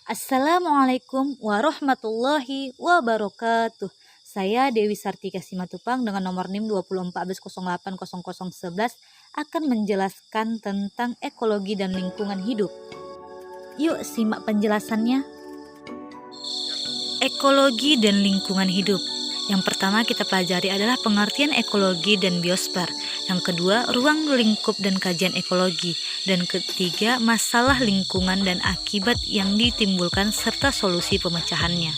Assalamualaikum warahmatullahi wabarakatuh. Saya Dewi Sartika Simatupang dengan nomor NIM 2014080011 akan menjelaskan tentang ekologi dan lingkungan hidup. Yuk simak penjelasannya. Ekologi dan lingkungan hidup. Yang pertama kita pelajari adalah pengertian ekologi dan biosfer. Yang kedua, ruang lingkup dan kajian ekologi. Dan ketiga, masalah lingkungan dan akibat yang ditimbulkan serta solusi pemecahannya.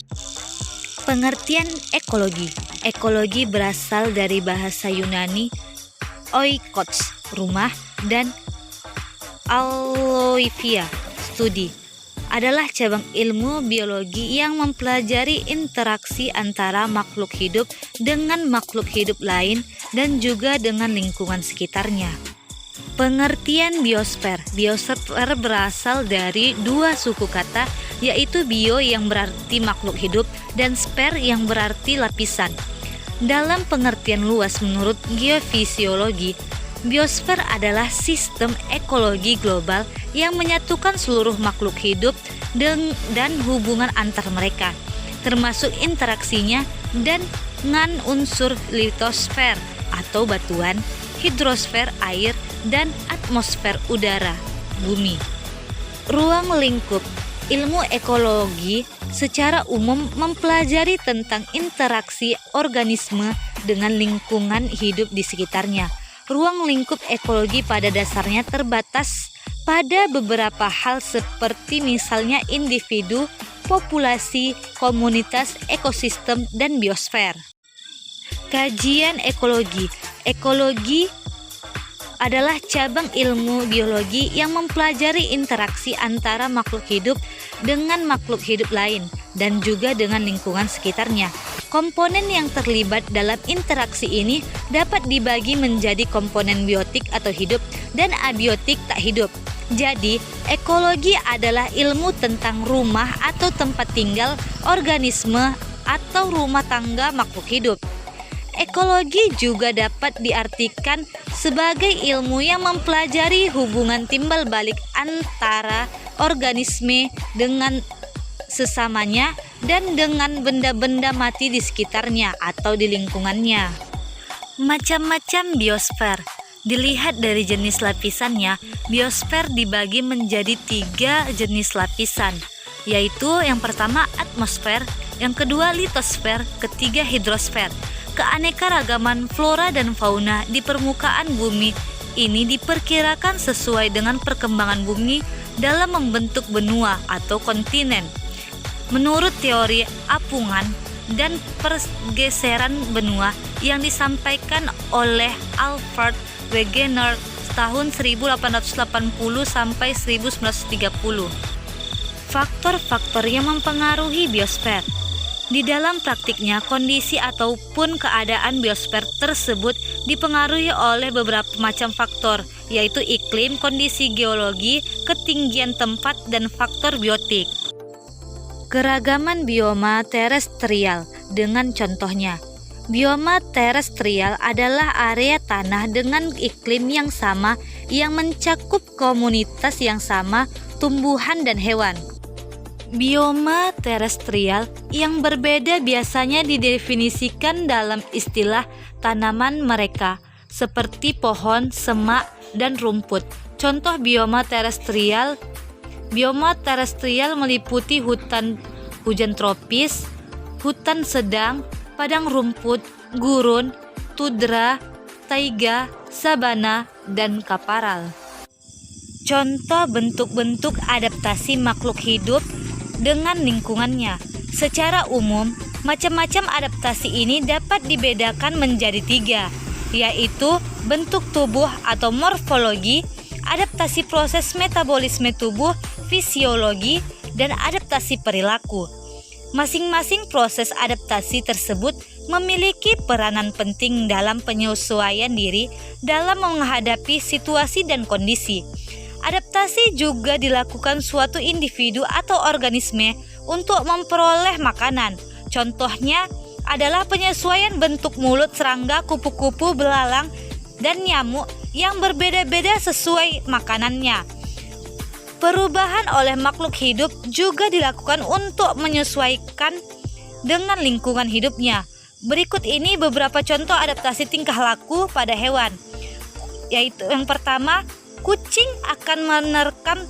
Pengertian ekologi. Ekologi berasal dari bahasa Yunani oikos, rumah, dan aloifia, studi. Adalah cabang ilmu biologi yang mempelajari interaksi antara makhluk hidup dengan makhluk hidup lain dan juga dengan lingkungan sekitarnya. Pengertian biosfer. Biosfer berasal dari dua suku kata, yaitu bio yang berarti makhluk hidup dan sfer yang berarti lapisan. Dalam pengertian luas menurut geofisiologi, biosfer adalah sistem ekologi global yang menyatukan seluruh makhluk hidup dan hubungan antar mereka, termasuk interaksinya dengan unsur litosfer atau batuan, hidrosfer air, dan atmosfer udara bumi. Ruang lingkup. Ilmu ekologi secara umum mempelajari tentang interaksi organisme dengan lingkungan hidup di sekitarnya. Ruang lingkup ekologi pada dasarnya terbatas pada beberapa hal seperti misalnya individu, populasi, komunitas, ekosistem, dan biosfer. Kajian ekologi. Ekologi adalah cabang ilmu biologi yang mempelajari interaksi antara makhluk hidup dengan makhluk hidup lain dan juga dengan lingkungan sekitarnya. Komponen yang terlibat dalam interaksi ini dapat dibagi menjadi komponen biotik atau hidup dan abiotik tak hidup. Jadi, ekologi adalah ilmu tentang rumah atau tempat tinggal organisme atau rumah tangga makhluk hidup. Ekologi juga dapat diartikan sebagai ilmu yang mempelajari hubungan timbal balik antara organisme dengan sesamanya dan dengan benda-benda mati di sekitarnya atau di lingkungannya. Macam-macam biosfer. Dilihat dari jenis lapisannya, biosfer dibagi menjadi 3 jenis lapisan, yaitu yang pertama atmosfer, yang kedua litosfer, ketiga hidrosfer. Keanekaragaman flora dan fauna di permukaan bumi ini diperkirakan sesuai dengan perkembangan bumi dalam membentuk benua atau kontinen. Menurut teori apungan dan pergeseran benua yang disampaikan oleh Alfred Wegener tahun 1880 sampai 1930. Faktor-faktor yang mempengaruhi biosfer. Di dalam praktiknya, kondisi ataupun keadaan biosfer tersebut dipengaruhi oleh beberapa macam faktor, yaitu iklim, kondisi geologi, ketinggian tempat, dan faktor biotik. Keragaman bioma terestrial dengan contohnya. Bioma terestrial adalah area tanah dengan iklim yang sama yang mencakup komunitas yang sama, tumbuhan dan hewan. Bioma terestrial yang berbeda biasanya didefinisikan dalam istilah tanaman mereka, seperti pohon, semak, dan rumput. Contoh bioma terestrial meliputi hutan hujan tropis, hutan sedang, padang rumput, gurun, tundra, taiga, sabana, dan kaparal. Contoh bentuk-bentuk adaptasi makhluk hidup dengan lingkungannya. Secara umum, macam-macam adaptasi ini dapat dibedakan menjadi 3, yaitu bentuk tubuh atau morfologi, adaptasi proses metabolisme tubuh, fisiologi, dan adaptasi perilaku. Masing-masing proses adaptasi tersebut memiliki peranan penting dalam penyesuaian diri dalam menghadapi situasi dan kondisi. Adaptasi juga dilakukan suatu individu atau organisme untuk memperoleh makanan. Contohnya adalah penyesuaian bentuk mulut serangga, kupu-kupu, belalang, dan nyamuk yang berbeda-beda sesuai makanannya. Perubahan oleh makhluk hidup juga dilakukan untuk menyesuaikan dengan lingkungan hidupnya. Berikut ini beberapa contoh adaptasi tingkah laku pada hewan. Yaitu yang pertama, kucing akan menerkam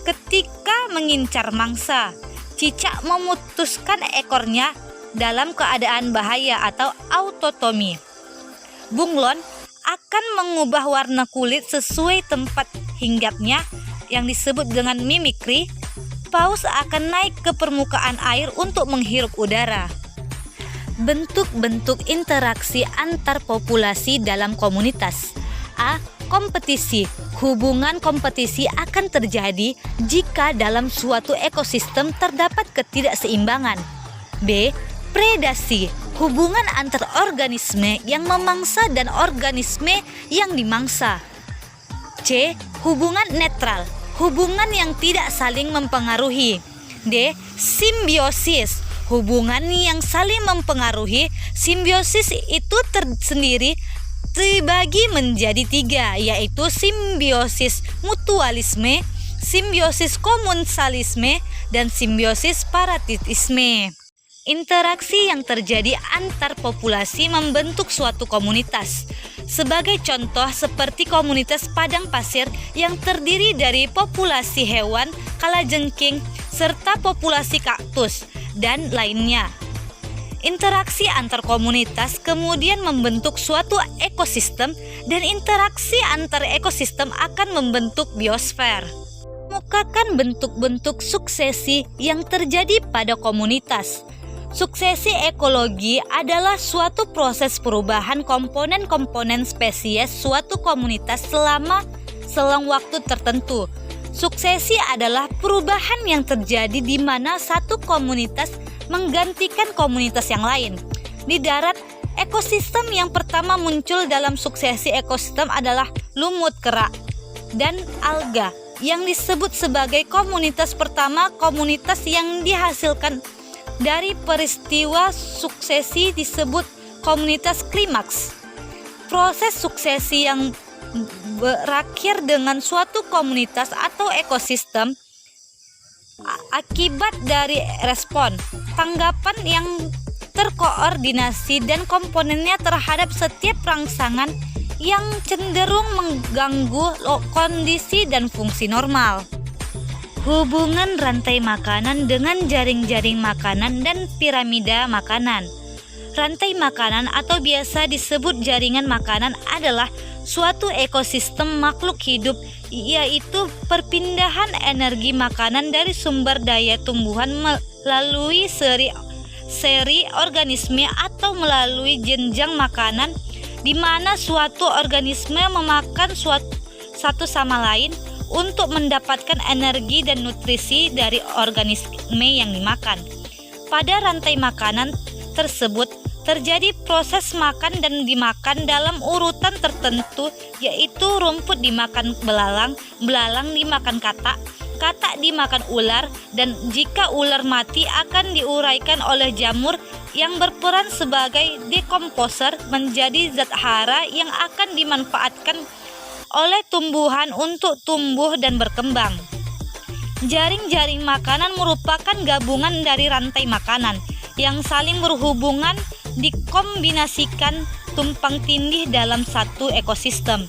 ketika mengincar mangsa. Cicak memutuskan ekornya dalam keadaan bahaya atau autotomi. Bunglon akan mengubah warna kulit sesuai tempat hinggapnya yang disebut dengan mimikri. Paus akan naik ke permukaan air untuk menghirup udara. Bentuk-bentuk interaksi antar populasi dalam komunitas. A. Kompetisi. Hubungan kompetisi akan terjadi jika dalam suatu ekosistem terdapat ketidakseimbangan. B. Predasi. Hubungan antar organisme yang memangsa dan organisme yang dimangsa. C. Hubungan netral. Hubungan yang tidak saling mempengaruhi. D. Simbiosis. Hubungan yang saling mempengaruhi. Simbiosis itu tersendiri dibagi menjadi 3, yaitu simbiosis mutualisme, simbiosis komensalisme, dan simbiosis parasitisme. Interaksi yang terjadi antar populasi membentuk suatu komunitas. Sebagai contoh seperti komunitas padang pasir yang terdiri dari populasi hewan, kalajengking, serta populasi kaktus, dan lainnya. Interaksi antar komunitas kemudian membentuk suatu ekosistem, dan interaksi antar ekosistem akan membentuk biosfer. Kemukakan bentuk-bentuk suksesi yang terjadi pada komunitas. Suksesi ekologi adalah suatu proses perubahan komponen-komponen spesies suatu komunitas selama selang waktu tertentu. Suksesi adalah perubahan yang terjadi di mana satu komunitas menggantikan komunitas yang lain. Di darat, ekosistem yang pertama muncul dalam suksesi ekosistem adalah lumut kera dan alga, yang disebut sebagai komunitas pertama. Komunitas yang dihasilkan dari peristiwa suksesi disebut komunitas klimaks. Proses suksesi yang berakhir dengan suatu komunitas atau ekosistem akibat dari respon, tanggapan yang terkoordinasi dan komponennya terhadap setiap rangsangan yang cenderung mengganggu kondisi dan fungsi normal. Hubungan rantai makanan dengan jaring-jaring makanan dan piramida makanan. Rantai makanan atau biasa disebut jaringan makanan adalah suatu ekosistem makhluk hidup, yaitu perpindahan energi makanan dari sumber daya tumbuhan melalui seri organisme atau melalui jenjang makanan, di mana suatu organisme memakan satu sama lain untuk mendapatkan energi dan nutrisi dari organisme yang dimakan. Pada rantai makanan tersebut terjadi proses makan dan dimakan dalam urutan tertentu, yaitu rumput dimakan belalang, belalang dimakan katak, katak dimakan ular, dan jika ular mati akan diuraikan oleh jamur yang berperan sebagai dekomposer menjadi zat hara yang akan dimanfaatkan oleh tumbuhan untuk tumbuh dan berkembang. Jaring-jaring makanan merupakan gabungan dari rantai makanan yang saling berhubungan dikombinasikan tumpang tindih dalam satu ekosistem.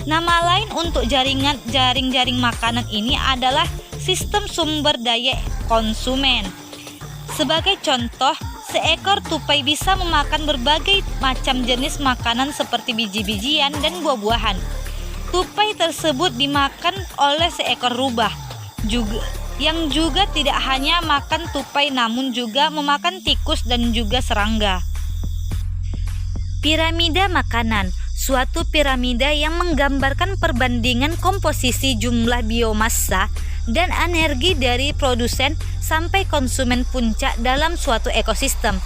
Nama lain untuk jaring-jaring makanan ini adalah sistem sumber daya konsumen. Sebagai contoh, seekor tupai bisa memakan berbagai macam jenis makanan seperti biji-bijian dan buah-buahan. Tupai tersebut dimakan oleh seekor rubah yang juga tidak hanya makan tupai namun juga memakan tikus dan juga serangga. Piramida makanan, suatu piramida yang menggambarkan perbandingan komposisi jumlah biomassa dan energi dari produsen sampai konsumen puncak dalam suatu ekosistem.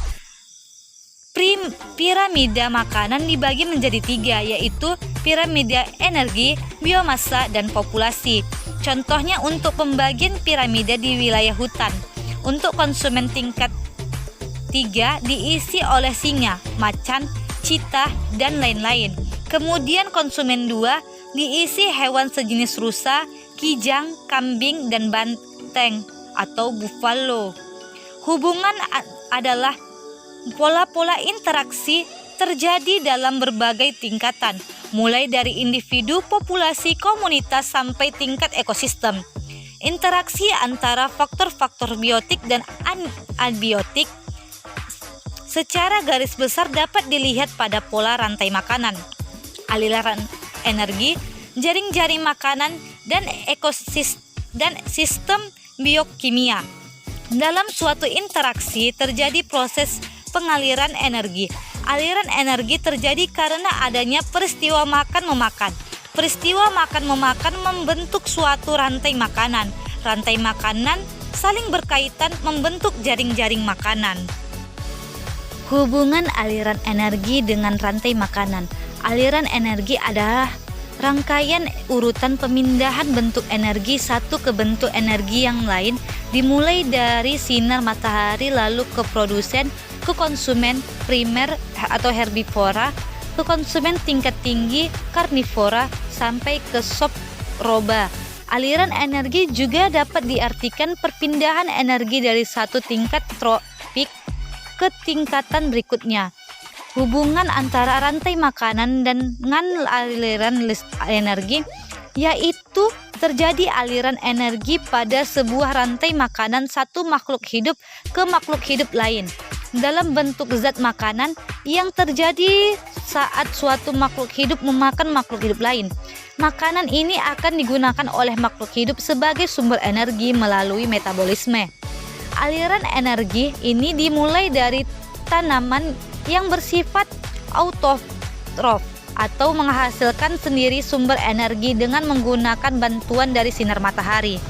Piramida makanan dibagi menjadi 3, yaitu piramida energi, biomassa, dan populasi. Contohnya untuk pembagian piramida di wilayah hutan. Untuk konsumen tingkat 3 diisi oleh singa, macan, citah, dan lain-lain. Kemudian konsumen 2 diisi hewan sejenis rusa, kijang, kambing, dan banteng atau buffalo. Hubungan adalah pola-pola interaksi terjadi dalam berbagai tingkatan, mulai dari individu, populasi, komunitas, sampai tingkat ekosistem. Interaksi antara faktor-faktor biotik dan abiotik secara garis besar dapat dilihat pada pola rantai makanan, aliran energi, jaring-jaring makanan, dan sistem biokimia. Dalam suatu interaksi terjadi proses pengaliran energi. Aliran energi terjadi karena adanya peristiwa makan-memakan. Peristiwa makan-memakan membentuk suatu rantai makanan. Rantai makanan saling berkaitan membentuk jaring-jaring makanan. Hubungan aliran energi dengan rantai makanan. Aliran energi adalah rangkaian urutan pemindahan bentuk energi satu ke bentuk energi yang lain, dimulai dari sinar matahari lalu ke produsen, ke konsumen primer atau herbivora, ke konsumen tingkat tinggi karnivora, sampai ke subroba. Aliran energi juga dapat diartikan perpindahan energi dari satu tingkat tropik ke tingkatan berikutnya. Hubungan antara rantai makanan dengan aliran energi, yaitu terjadi aliran energi pada sebuah rantai makanan satu makhluk hidup ke makhluk hidup lain dalam bentuk zat makanan yang terjadi saat suatu makhluk hidup memakan makhluk hidup lain. Makanan ini akan digunakan oleh makhluk hidup sebagai sumber energi melalui metabolisme. Aliran energi ini dimulai dari tanaman yang bersifat autotrof atau menghasilkan sendiri sumber energi dengan menggunakan bantuan dari sinar matahari.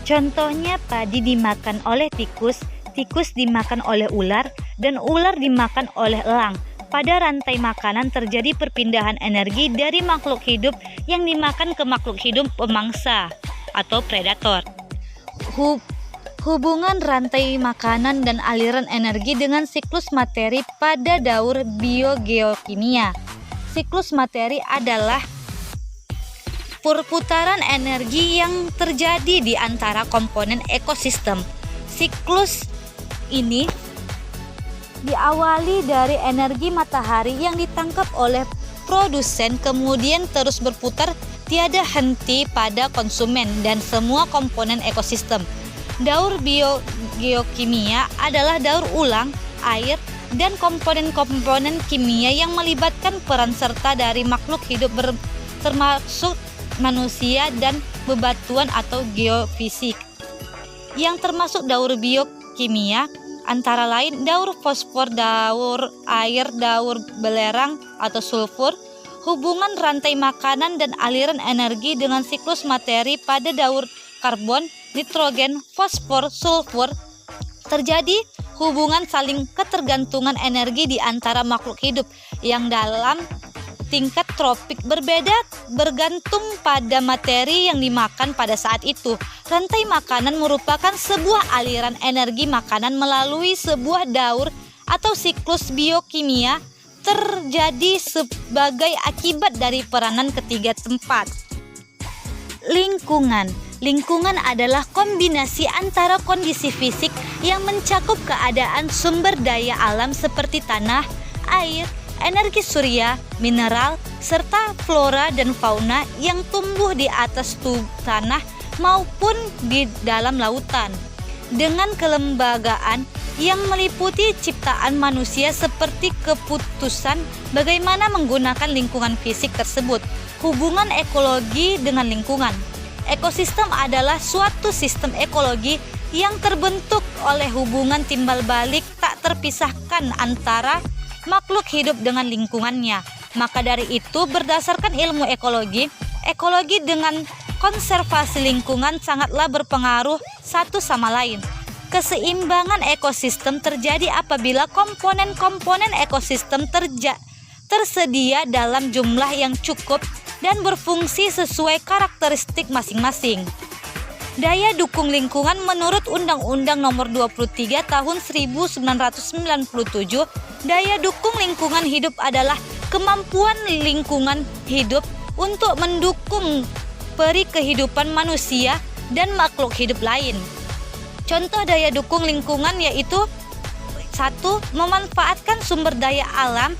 Contohnya, padi dimakan oleh tikus, tikus dimakan oleh ular, dan ular dimakan oleh elang. Pada rantai makanan terjadi perpindahan energi dari makhluk hidup yang dimakan ke makhluk hidup pemangsa atau predator. Hubungan rantai makanan dan aliran energi dengan siklus materi pada daur biogeokimia. Siklus materi adalah perputaran energi yang terjadi di antara komponen ekosistem. Siklus ini diawali dari energi matahari yang ditangkap oleh produsen, kemudian terus berputar tiada henti pada konsumen dan semua komponen ekosistem. Daur biogeokimia adalah daur ulang air dan komponen-komponen kimia yang melibatkan peran serta dari makhluk hidup termasuk manusia dan bebatuan atau geofisik. Yang termasuk daur biokimia antara lain daur fosfor, daur air, daur belerang atau sulfur. Hubungan rantai makanan dan aliran energi dengan siklus materi pada daur karbon, nitrogen, fosfor, sulfur. Terjadi hubungan saling ketergantungan energi di antara makhluk hidup yang dalam tingkat tropik berbeda bergantung pada materi yang dimakan pada saat itu. Rantai makanan merupakan sebuah aliran energi makanan melalui sebuah daur atau siklus biokimia terjadi sebagai akibat dari peranan ketiga tempat. Lingkungan adalah kombinasi antara kondisi fisik yang mencakup keadaan sumber daya alam seperti tanah, air, energi surya, mineral, serta flora dan fauna yang tumbuh di atas tanah maupun di dalam lautan. Dengan kelembagaan yang meliputi ciptaan manusia seperti keputusan bagaimana menggunakan lingkungan fisik tersebut. Hubungan ekologi dengan lingkungan. Ekosistem adalah suatu sistem ekologi yang terbentuk oleh hubungan timbal balik tak terpisahkan antara makhluk hidup dengan lingkungannya. Maka dari itu, berdasarkan ilmu ekologi dengan konservasi lingkungan sangatlah berpengaruh satu sama lain. Keseimbangan ekosistem terjadi apabila komponen-komponen ekosistem tersedia dalam jumlah yang cukup dan berfungsi sesuai karakteristik masing-masing. Daya dukung lingkungan menurut Undang-Undang Nomor 23 Tahun 1997, daya dukung lingkungan hidup adalah kemampuan lingkungan hidup untuk mendukung peri kehidupan manusia dan makhluk hidup lain. Contoh daya dukung lingkungan yaitu 1. Memanfaatkan sumber daya alam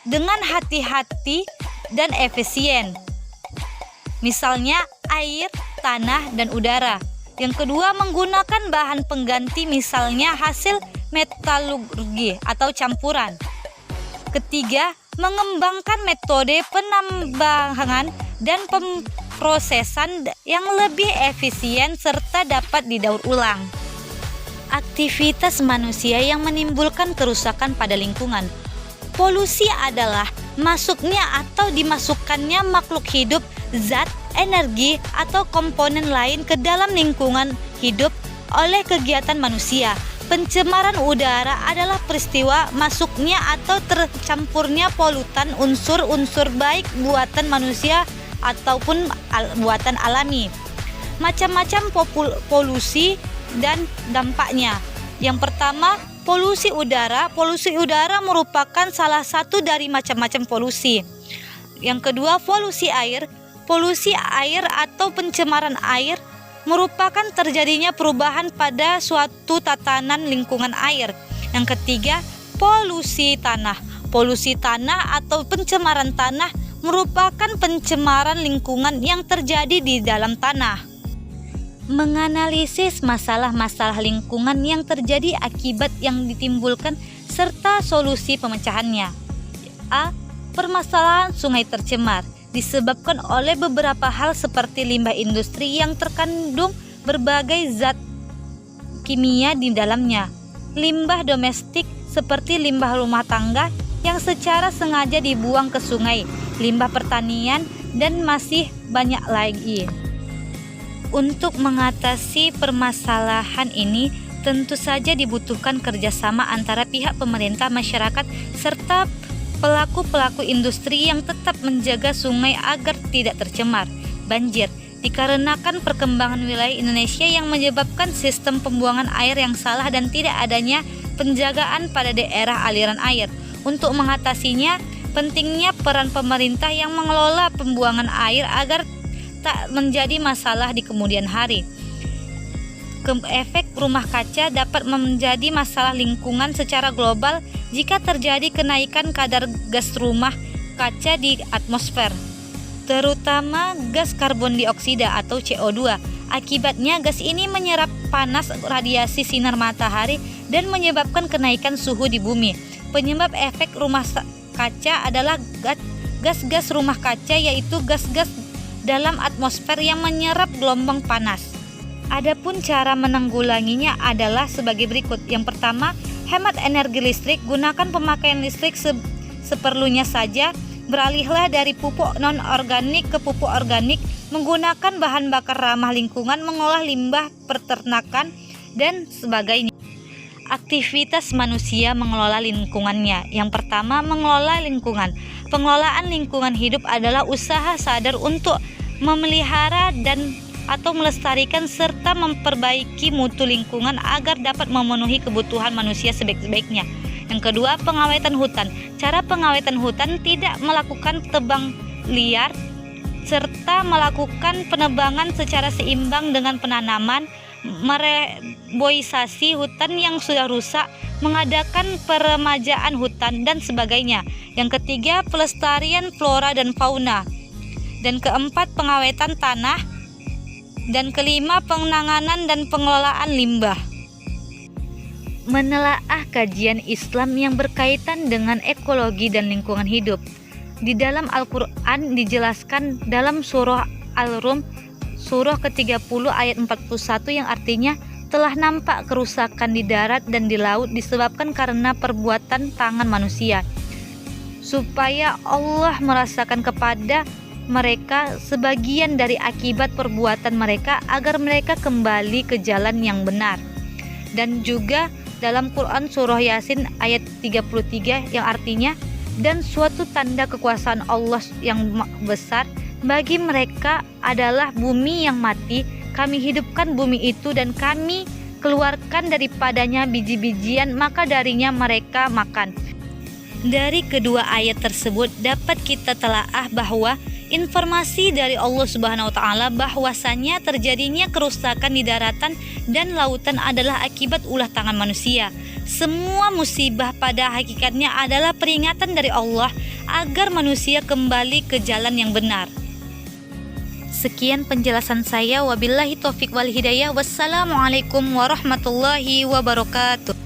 dengan hati-hati dan efisien. Misalnya air, tanah, dan udara. Yang kedua, menggunakan bahan pengganti misalnya hasil metalurgi atau campuran. Ketiga, mengembangkan metode penambangan dan pemrosesan yang lebih efisien serta dapat didaur ulang. Aktivitas manusia yang menimbulkan kerusakan pada lingkungan. Polusi adalah masuknya atau dimasukkannya makhluk hidup, zat, energi, atau komponen lain ke dalam lingkungan hidup oleh kegiatan manusia. Pencemaran udara adalah peristiwa masuknya atau tercampurnya polutan unsur-unsur baik buatan manusia ataupun buatan alami. Macam-macam polusi dan dampaknya. Yang pertama, polusi udara. Polusi udara merupakan salah satu dari macam-macam polusi. Yang kedua, polusi air. Polusi air atau pencemaran air merupakan terjadinya perubahan pada suatu tatanan lingkungan air. Yang ketiga, polusi tanah. Polusi tanah atau pencemaran tanah merupakan pencemaran lingkungan yang terjadi di dalam tanah. Menganalisis masalah-masalah lingkungan yang terjadi akibat yang ditimbulkan serta solusi pemecahannya. A. Permasalahan sungai tercemar disebabkan oleh beberapa hal seperti limbah industri yang terkandung berbagai zat kimia di dalamnya, limbah domestik seperti limbah rumah tangga yang secara sengaja dibuang ke sungai, limbah pertanian, dan masih banyak lagi. Untuk mengatasi permasalahan ini, tentu saja dibutuhkan kerjasama antara pihak pemerintah, masyarakat, serta pelaku-pelaku industri yang tetap menjaga sungai agar tidak tercemar banjir, dikarenakan perkembangan wilayah Indonesia yang menyebabkan sistem pembuangan air yang salah dan tidak adanya penjagaan pada daerah aliran air. Untuk mengatasinya, pentingnya peran pemerintah yang mengelola pembuangan air agar tak menjadi masalah di kemudian hari. Efek rumah kaca dapat menjadi masalah lingkungan secara global jika terjadi kenaikan kadar gas rumah kaca di atmosfer, terutama gas karbon dioksida atau CO2. Akibatnya gas ini menyerap panas radiasi sinar matahari dan menyebabkan kenaikan suhu di bumi. Penyebab efek rumah kaca adalah gas-gas rumah kaca, yaitu gas-gas dalam atmosfer yang menyerap gelombang panas. Adapun cara menanggulanginya adalah sebagai berikut. Yang pertama, hemat energi listrik. Gunakan pemakaian listrik seperlunya saja. Beralihlah dari pupuk non-organik ke pupuk organik. Menggunakan bahan bakar ramah lingkungan, mengolah limbah peternakan, dan sebagainya. Aktivitas manusia mengelola lingkungannya. Yang pertama, mengelola lingkungan. Pengelolaan lingkungan hidup adalah usaha sadar untuk memelihara dan atau melestarikan serta memperbaiki mutu lingkungan agar dapat memenuhi kebutuhan manusia sebaik-baiknya. Yang kedua, pengawetan hutan. Cara pengawetan hutan tidak melakukan tebang liar serta melakukan penebangan secara seimbang dengan penanaman, mereboisasi hutan yang sudah rusak, mengadakan peremajaan hutan, dan sebagainya. Yang ketiga, pelestarian flora dan fauna. Dan keempat, pengawetan tanah. Dan kelima, penanganan dan pengelolaan limbah. Menelaah kajian Islam yang berkaitan dengan ekologi dan lingkungan hidup. Di dalam Al-Quran dijelaskan dalam surah Al-Rum, surah ke-30 ayat 41, yang artinya telah nampak kerusakan di darat dan di laut disebabkan karena perbuatan tangan manusia, supaya Allah merasakan kepada mereka sebagian dari akibat perbuatan mereka agar mereka kembali ke jalan yang benar. Dan juga dalam Quran surah Yasin ayat 33 yang artinya, dan suatu tanda kekuasaan Allah yang besar bagi mereka adalah bumi yang mati. Kami hidupkan bumi itu dan kami keluarkan daripadanya biji-bijian, maka darinya mereka makan. Dari kedua ayat tersebut dapat kita telaah bahwa informasi dari Allah Subhanahu wa taala bahwasanya terjadinya kerusakan di daratan dan lautan adalah akibat ulah tangan manusia. Semua musibah pada hakikatnya adalah peringatan dari Allah agar manusia kembali ke jalan yang benar. Sekian penjelasan saya, wabillahi taufik wal hidayah. Wassalamualaikum warahmatullahi wabarakatuh.